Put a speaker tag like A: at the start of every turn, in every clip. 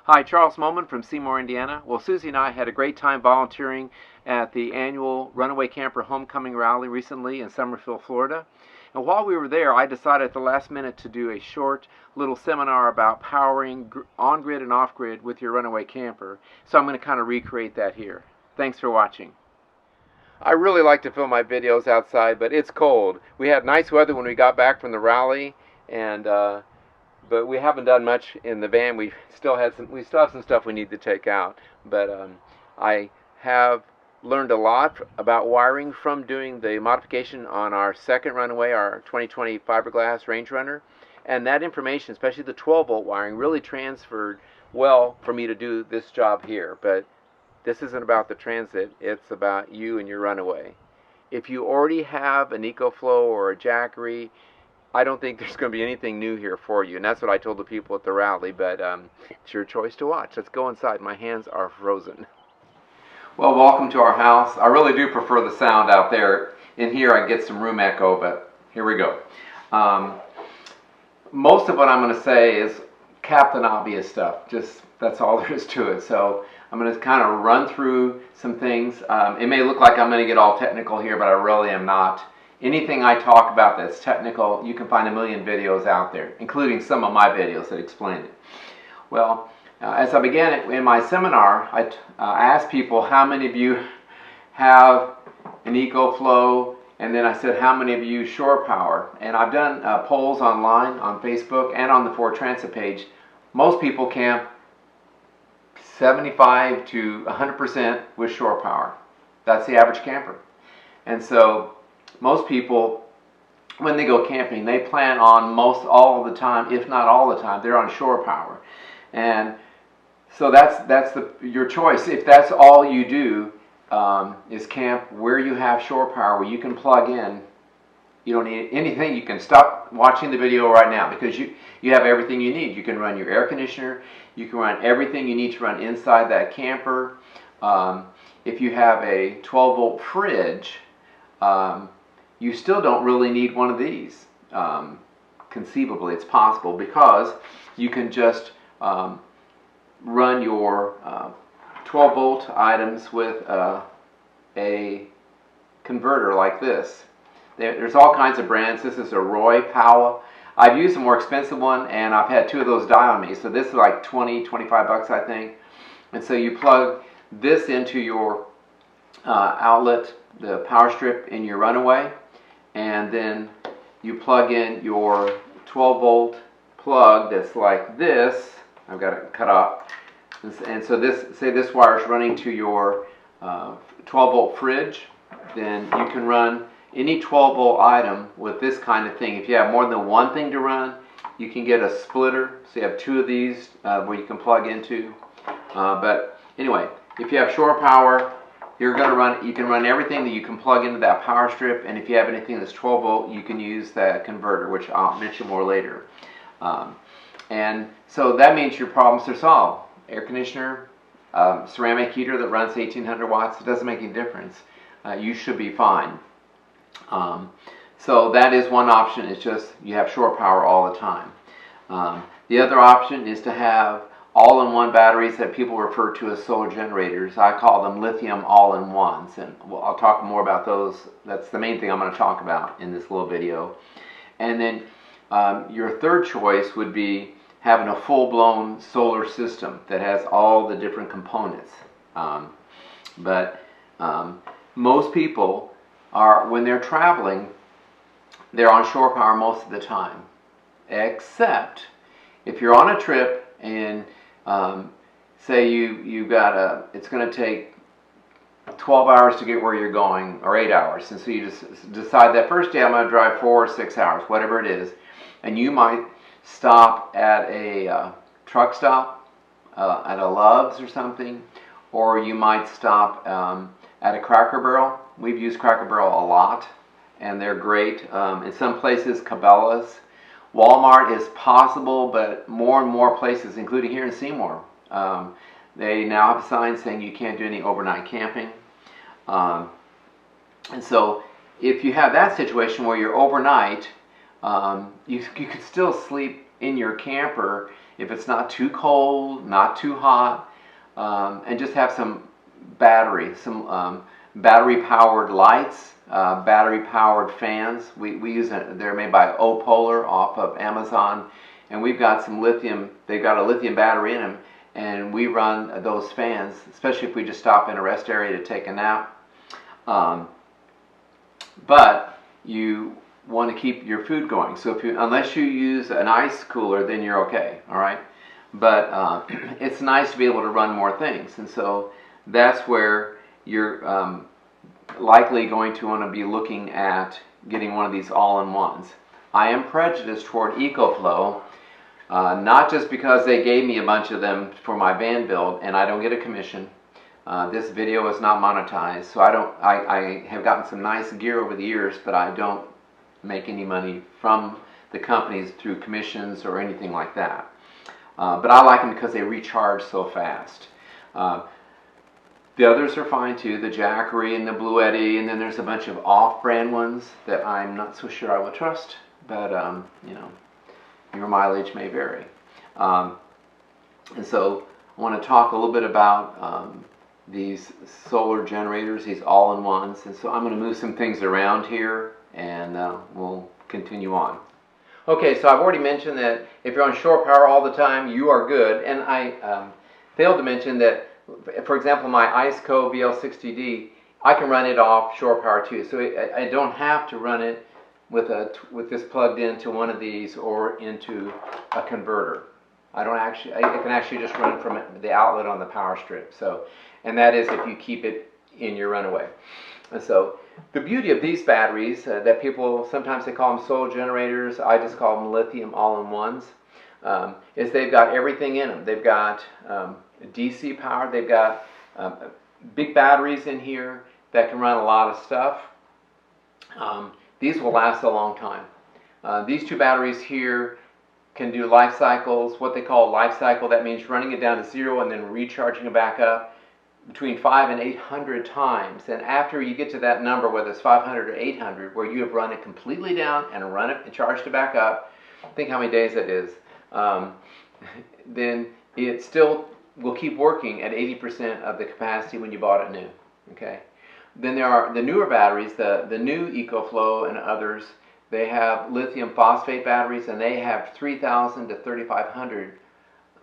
A: Hi, Charles Moman from Seymour, Indiana. Well, Susie and I had a great time volunteering at the annual Runaway Camper Homecoming Rally recently in Summerville, Florida. And while we were there, I decided at the last minute to do a short little seminar about powering on-grid and off-grid with your runaway camper. So I'm going to kind of recreate that here. Thanks for watching. I really like to film my videos outside, but it's cold. We had nice weather when we got back from the rally, and but we haven't done much in the van. We still have some stuff we need to take out. But I have learned a lot about wiring from doing the modification on our second Runaway, our 2020 fiberglass Range Runner, and that information, especially the 12-volt wiring, really transferred well for me to do this job here. But this isn't about the Transit, it's about you and your Runaway. If you already have an Ecoflow or a Jackery, I don't think there's going to be anything new here for you, and that's what I told the people at the rally, but it's your choice to watch. Let's go inside. My hands are frozen. Well, welcome to our house. I really do prefer the sound out there. In here I get some room echo, but here we go. Most of what I'm going to say is Captain Obvious stuff. Just that's all there is to it. So I'm going to kind of run through some things. It may look like I'm going to get all technical here, but I really am not. Anything I talk about that's technical, you can find a million videos out there, including some of my videos that explain it. Well, as I began in my seminar, I asked people how many of you have an Ecoflow, and then I said how many of you use shore power. And I've done polls online on Facebook and on the Ford Transit page. Most people camp 75 to 100% with shore power. That's the average camper. And so most people, when they go camping, they plan on most all of the time, if not all the time, they're on shore power. And so that's your choice. If that's all you do is camp where you have shore power, where you can plug in, you don't need anything. You can stop watching the video right now because you have everything you need. You can run your air conditioner. You can run everything you need to run inside that camper. If you have a 12-volt fridge, you still don't really need one of these. Conceivably, it's possible because you can just run your 12-volt items with a converter like this. There's all kinds of brands. This is a Roy Powell. I've used a more expensive one, and I've had two of those die on me. So this is like 20, 25 bucks, I think. And so you plug this into your outlet, the power strip in your Runaway, and then you plug in your 12-volt plug that's like this. I've got it cut off. And so this wire is running to your 12-volt fridge. Then you can run any 12-volt item with this kind of thing. If you have more than one thing to run, you can get a splitter. So you have two of these where you can plug into. But anyway, if you have shore power, you can run everything that you can plug into that power strip, and if you have anything that's 12 volt, you can use that converter, which I'll mention more later. And so that means your problems are solved. Air conditioner, ceramic heater that runs 1800 watts, it doesn't make any difference. You should be fine. So that is one option. It's just you have shore power all the time. The other option is to have all-in-one batteries that people refer to as solar generators. I call them lithium all-in-ones, and I'll talk more about those. That's the main thing I'm going to talk about in this little video. And then your third choice would be having a full-blown solar system that has all the different components. But most people when they're traveling, they're on shore power most of the time, except if you're on a trip and say it's going to take 12 hours to get where you're going, or 8 hours, and so you just decide that first day I'm going to drive 4 or 6 hours, whatever it is, and you might stop at a truck stop, at a Love's or something, or you might stop at a Cracker Barrel. We've used Cracker Barrel a lot, and they're great. In some places, Cabela's. Walmart is possible, but more and more places, including here in Seymour, they now have signs saying you can't do any overnight camping. And so if you have that situation where you're overnight, you could still sleep in your camper if it's not too cold, not too hot, and just have some battery, battery powered lights, battery powered fans. We use it, they're made by Opolar off of Amazon, and we've got some lithium, they've got a lithium battery in them, and we run those fans, especially if we just stop in a rest area to take a nap. But you want to keep your food going. So unless you use an ice cooler, then you're okay, all right? But it's nice to be able to run more things. And so that's where you're likely going to want to be looking at getting one of these all-in-ones. I am prejudiced toward Ecoflow, not just because they gave me a bunch of them for my van build and I don't get a commission. This video is not monetized, so I have gotten some nice gear over the years, but I don't make any money from the companies through commissions or anything like that. But I like them because they recharge so fast. The others are fine too, the Jackery and the Blue Eddy, and then there's a bunch of off-brand ones that I'm not so sure I will trust, but you know, your mileage may vary. And so I want to talk a little bit about these solar generators, these all-in-ones, and so I'm going to move some things around here and we'll continue on. Okay, so I've already mentioned that if you're on shore power all the time, you are good, and I failed to mention that, for example, my IceCo VL60D, I can run it off shore power too, so I don't have to run it with this plugged into one of these or into a converter. I can actually just run from the outlet on the power strip. So, and that is if you keep it in your Runaway. And so the beauty of these batteries that people, sometimes they call them solar generators, I just call them lithium all-in-ones, is they've got everything in them. They've got DC power, they've got big batteries in here that can run a lot of stuff. These will last a long time. These two batteries here can do life cycles, what they call life cycle. That means running it down to 0 and then recharging it back up between 500 and 800 times. And after you get to that number, whether it's 500 or 800, where you have run it completely down and run it and charged it back up, think how many days that is, then it still will keep working at 80% of the capacity when you bought it new. Okay. Then there are the newer batteries, the new Ecoflow and others. They have lithium phosphate batteries, and they have 3,000 to 3,500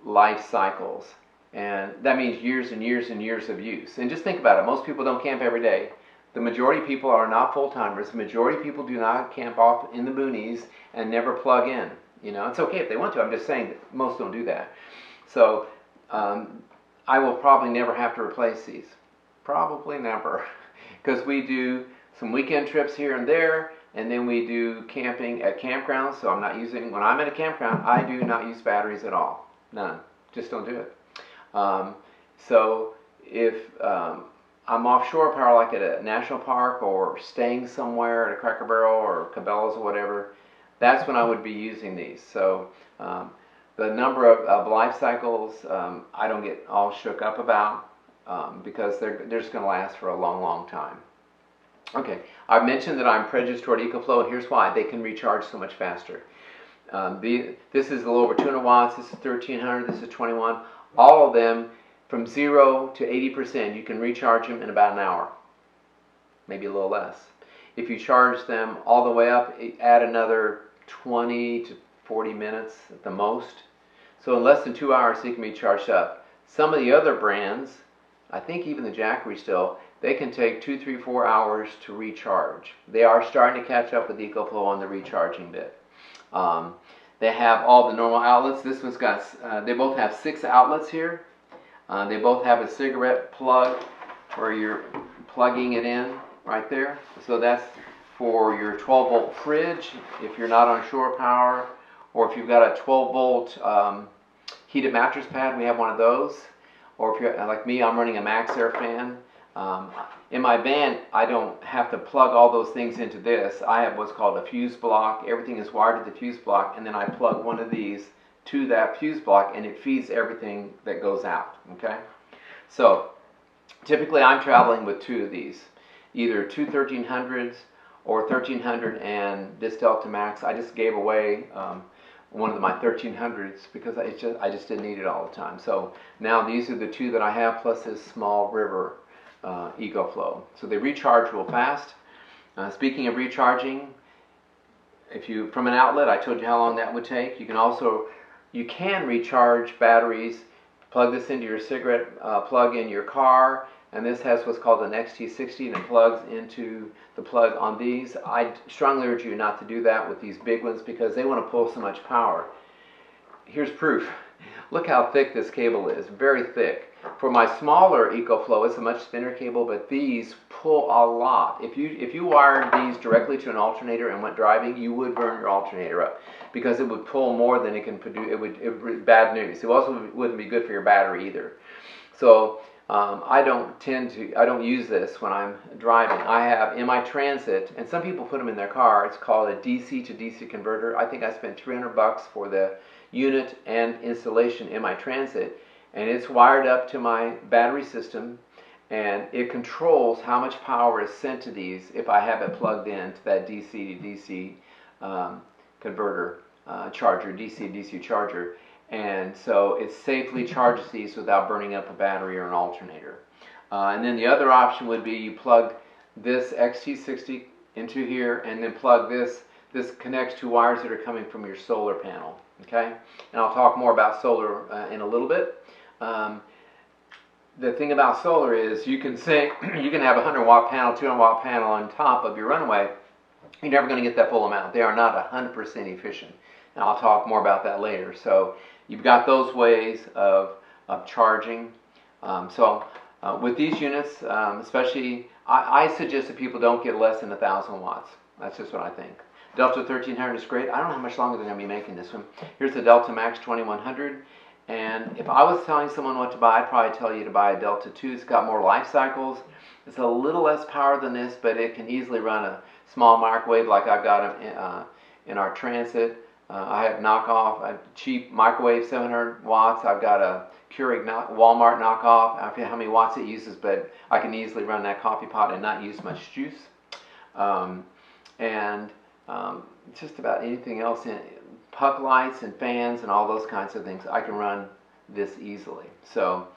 A: life cycles. And that means years and years and years of use. And just think about it. Most people don't camp every day. The majority of people are not full-timers. The majority of people do not camp off in the boonies and never plug in. You know, it's okay if they want to. I'm just saying that most don't do that. So I will probably never have to replace these. Probably never. Because we do some weekend trips here and there, and then we do camping at campgrounds. So I'm not using, when I'm at a campground, I do not use batteries at all. None. Just don't do it. So if I'm offshore power, like at a national park or staying somewhere at a Cracker Barrel or Cabela's or whatever, that's when I would be using these. So the number of life cycles I don't get all shook up about because they're just going to last for a long, long time. Okay, I mentioned that I'm prejudiced toward Ecoflow, and here's why. They can recharge so much faster. This is a little over 200 watts, this is 1300, this is 21. All of them, from 0 to 80%, you can recharge them in about an hour, maybe a little less. If you charge them all the way up, add another 20 to 40 minutes at the most. So in less than 2 hours, they can be charged up. Some of the other brands, I think even the Jackery still, they can take 2, 3, 4 hours to recharge. They are starting to catch up with Ecoflow on the recharging bit. They have all the normal outlets. This one's got, they both have 6 outlets here. They both have a cigarette plug where you're plugging it in right there. So that's for your 12-volt fridge if you're not on shore power, or if you've got a 12-volt heated mattress pad, we have one of those. Or if you're like me, I'm running a Max Air fan. In my van, I don't have to plug all those things into this. I have what's called a fuse block. Everything is wired to the fuse block, and then I plug one of these to that fuse block, and it feeds everything that goes out. Okay? So typically I'm traveling with 2 of these, either 2 1300s or 1300 and this Delta Max. I just gave away one of my 1300s because I just didn't need it all the time. So now these are the two that I have, plus this small river Ecoflow. So they recharge real fast. Speaking of recharging, if you from an outlet, I told you how long that would take. You can recharge batteries. Plug this into your cigarette plug in your car, and this has what's called an XT60, and it plugs into the plug on these. I strongly urge you not to do that with these big ones because they want to pull so much power. Here's proof. Look how thick this cable is, very thick. For my smaller Ecoflow, it's a much thinner cable, but these pull a lot. If you wired these directly to an alternator and went driving, you would burn your alternator up because it would pull more than it can produce. It would bad news. It also wouldn't be good for your battery either. So I don't use this when I'm driving. I have in my Transit, and some people put them in their car. It's called a DC to DC converter. I think I spent $300 for the unit and installation in my Transit, and it's wired up to my battery system, and it controls how much power is sent to these if I have it plugged in to that DC to DC converter charger, DC to DC charger. And so it safely charges these without burning up a battery or an alternator. And then the other option would be you plug this XT60 into here, and then plug this. This connects to wires that are coming from your solar panel. Okay, and I'll talk more about solar in a little bit. The thing about solar is you can have a 100-watt panel, 200-watt panel on top of your Runaway. You're never going to get that full amount. They are not 100% efficient, and I'll talk more about that later. So you've got those ways of charging. With these units, especially, I suggest that people don't get less than 1,000 watts. That's just what I think. Delta 1300 is great. I don't know how much longer they're going to be making this one. Here's the Delta Max 2100. And if I was telling someone what to buy, I'd probably tell you to buy a Delta 2. It's got more life cycles. It's a little less power than this, but it can easily run a small microwave like I've got in our Transit. I have a cheap microwave, 700 watts. I've got a Keurig Walmart knockoff. I forget how many watts it uses, but I can easily run that coffee pot and not use much juice. Just about anything else in puck lights and fans and all those kinds of things, I can run this easily. So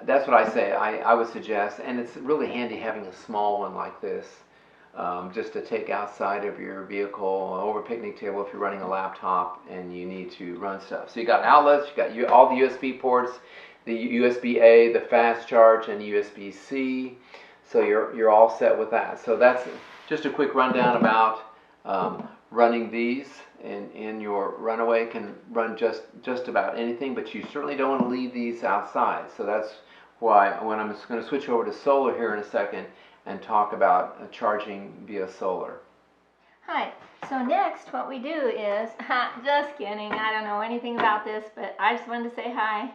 A: that's what I say. I would suggest, and it's really handy having a small one like this, just to take outside of your vehicle, over a picnic table if you're running a laptop and you need to run stuff. So you got outlets, you got all the USB ports, the USB-A, the fast charge, and USB-C. So you're all set with that. So that's just a quick rundown about running these in your Runaway. Can run just about anything, but you certainly don't want to leave these outside. So that's why when I'm just going to switch over to solar here in a second and talk about charging via solar.
B: Hi. So next what we do is, just kidding, I don't know anything about this, but I just wanted to say hi.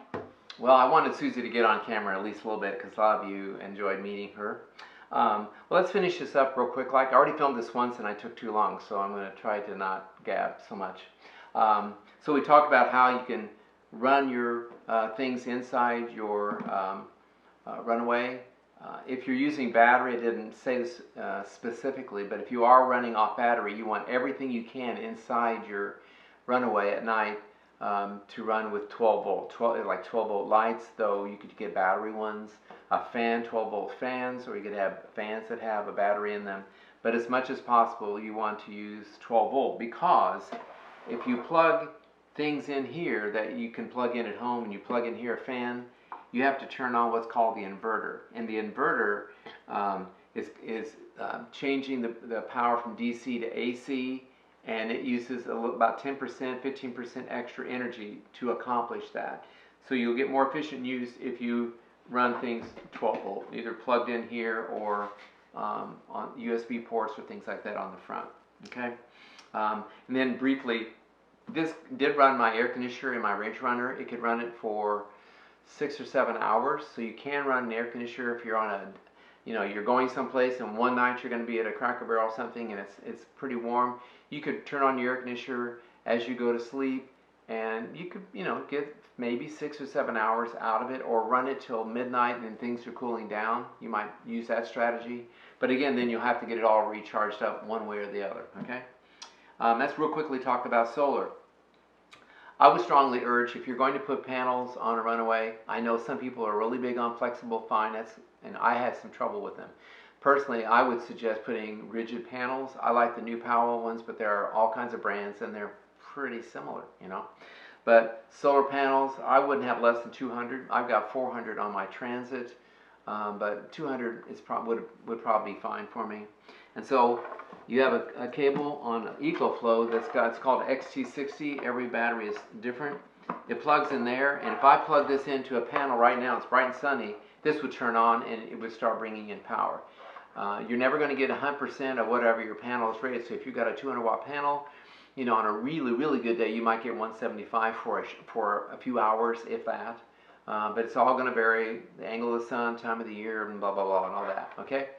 A: Well, I wanted Susie to get on camera at least a little bit because a lot of you enjoyed meeting her. Well, let's finish this up real quick. I already filmed this once and I took too long, so I'm going to try to not gab so much. So we talked about how you can run your things inside your Runaway. If you're using battery, I didn't say this specifically, but if you are running off battery, you want everything you can inside your Runaway at night to run with 12 volt lights, though you could get battery ones, a fan, 12 volt fans, or you could have fans that have a battery in them. But as much as possible, you want to use 12 volt, because if you plug things in here that you can plug in at home and you plug in here a fan, you have to turn on what's called the inverter. And the inverter is changing the power from DC to AC, and it uses about 10%, 15% extra energy to accomplish that. So you'll get more efficient use if you run things 12 volt, either plugged in here or on USB ports or things like that on the front. Okay, and then briefly, this did run my air conditioner in my Range Runner. It could run it for 6 or 7 hours. So you can run an air conditioner if you're on you're going someplace and one night you're going to be at a Cracker Barrel or something and it's pretty warm. You could turn on your air conditioner as you go to sleep, and you could get maybe 6 or 7 hours out of it, or run it till midnight and then things are cooling down. You might use that strategy, but again, then you'll have to get it all recharged up one way or the other. Okay, that's real quickly talked about solar. I would strongly urge, if you're going to put panels on a Runaway, I know some people are really big on flexible finance, and I had some trouble with them. Personally, I would suggest putting rigid panels. I like the new Powell ones, but there are all kinds of brands, and they're pretty similar, you know. But solar panels, I wouldn't have less than 200. I've got 400 on my Transit, but 200 is would probably be fine for me. And so you have a cable on Ecoflow it's called XT60. Every battery is different. It plugs in there, and if I plug this into a panel right now, it's bright and sunny, this would turn on and it would start bringing in power. You're never going to get 100% of whatever your panel is rated. So if you've got a 200 watt panel, you know, on a really, really good day, you might get 175 for a few hours, if that. But it's all going to vary, the angle of the sun, time of the year, and blah, blah, blah, and all that, okay?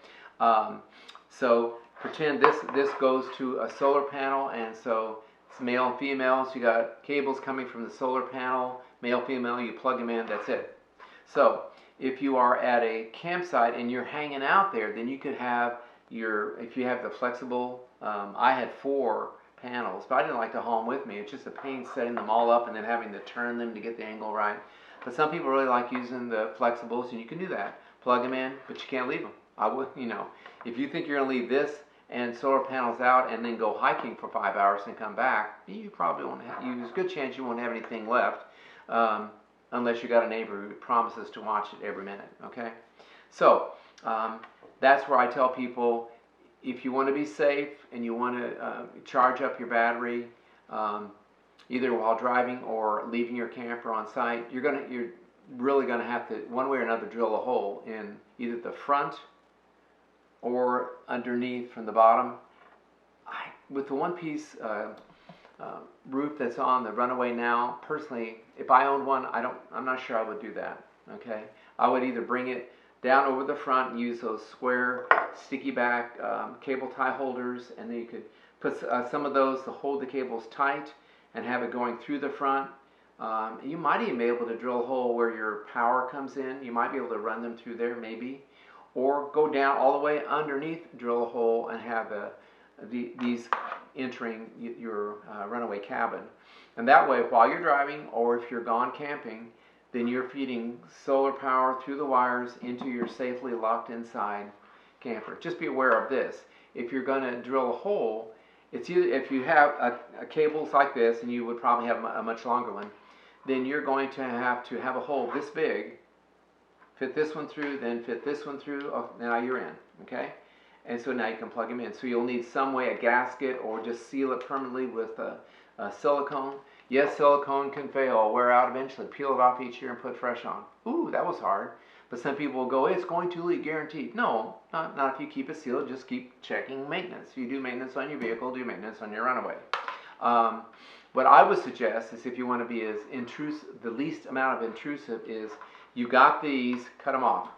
A: So pretend this goes to a solar panel, and so it's male and female, so you got cables coming from the solar panel, male, female, you plug them in, that's it. So if you are at a campsite and you're hanging out there, then you could have if you have the flexible, I had 4 panels, but I didn't like to haul them with me. It's just a pain setting them all up and then having to turn them to get the angle right. But some people really like using the flexibles, and you can do that. Plug them in, but you can't leave them. I would, you know, if you think you're going to leave this and solar panels out and then go hiking for 5 hours and come back, you probably won't have, there's a good chance you won't have anything left, unless you got a neighbor who promises to watch it every minute, okay? So that's where I tell people, if you want to be safe and you want to charge up your battery, either while driving or leaving your camper on site, you're really going to have to, one way or another, drill a hole in either the front or underneath from the bottom. With the one-piece roof that's on the Runaway now, personally, if I owned one, I'm not sure I would do that. Okay, I would either bring it down over the front and use those square sticky back cable tie holders, and then you could put some of those to hold the cables tight and have it going through the front. You might even be able to drill a hole where your power comes in. You might be able to run them through there, maybe, or go down all the way underneath, drill a hole, and have these entering your Runaway cabin. And that way, while you're driving, or if you're gone camping, then you're feeding solar power through the wires into your safely locked inside camper. Just be aware of this. If you're going to drill a hole, it's either, if you have a cables like this, and you would probably have a much longer one, then you're going to have a hole this big, fit this one through, then fit this one through. Oh, now you're in, okay? And so now you can plug them in. So you'll need some way, a gasket, or just seal it permanently with silicone. Yes, silicone can fail, wear out eventually. Peel it off each year and put fresh on. Ooh, that was hard. But some people will go, it's going to leak, guaranteed. No, not if you keep it sealed. Just keep checking maintenance. If you do maintenance on your vehicle, do maintenance on your Runaway. What I would suggest is, if you want to be as intrusive, the least amount of intrusive, is you got these, cut them off.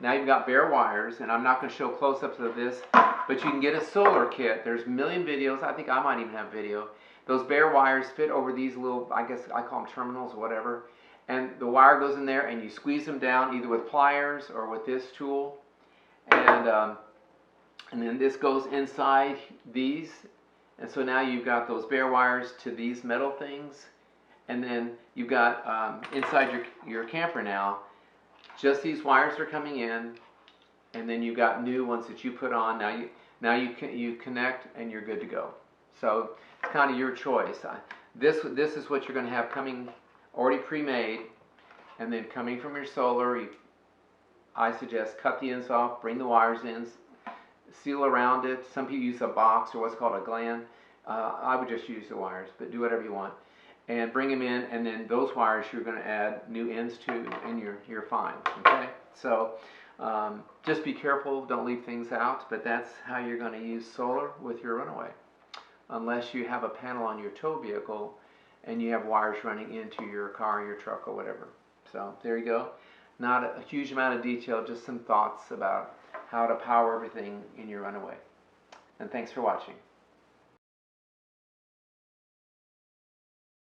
A: Now you've got bare wires, and I'm not going to show close-ups of this, but you can get a solar kit. There's a million videos. I think I might even have video. Those bare wires fit over these little, I guess I call them terminals or whatever, and the wire goes in there, and you squeeze them down either with pliers or with this tool, and then this goes inside these, and so now you've got those bare wires to these metal things, and then you've got inside your camper now, just these wires are coming in, and then you've got new ones that you put on. Now you connect, and you're good to go. So it's kind of your choice. This is what you're going to have coming already pre-made, and then coming from your solar. I suggest cut the ends off, bring the wires in, seal around it. Some people use a box or what's called a gland. I would just use the wires, but do whatever you want. And bring them in, and then those wires you're going to add new ends to, and you're fine. Okay, so just be careful, don't leave things out. But that's how you're going to use solar with your Runaway, unless you have a panel on your tow vehicle and you have wires running into your car, your truck, or whatever. So there you go. Not a huge amount of detail, just some thoughts about how to power everything in your Runaway. And thanks for watching.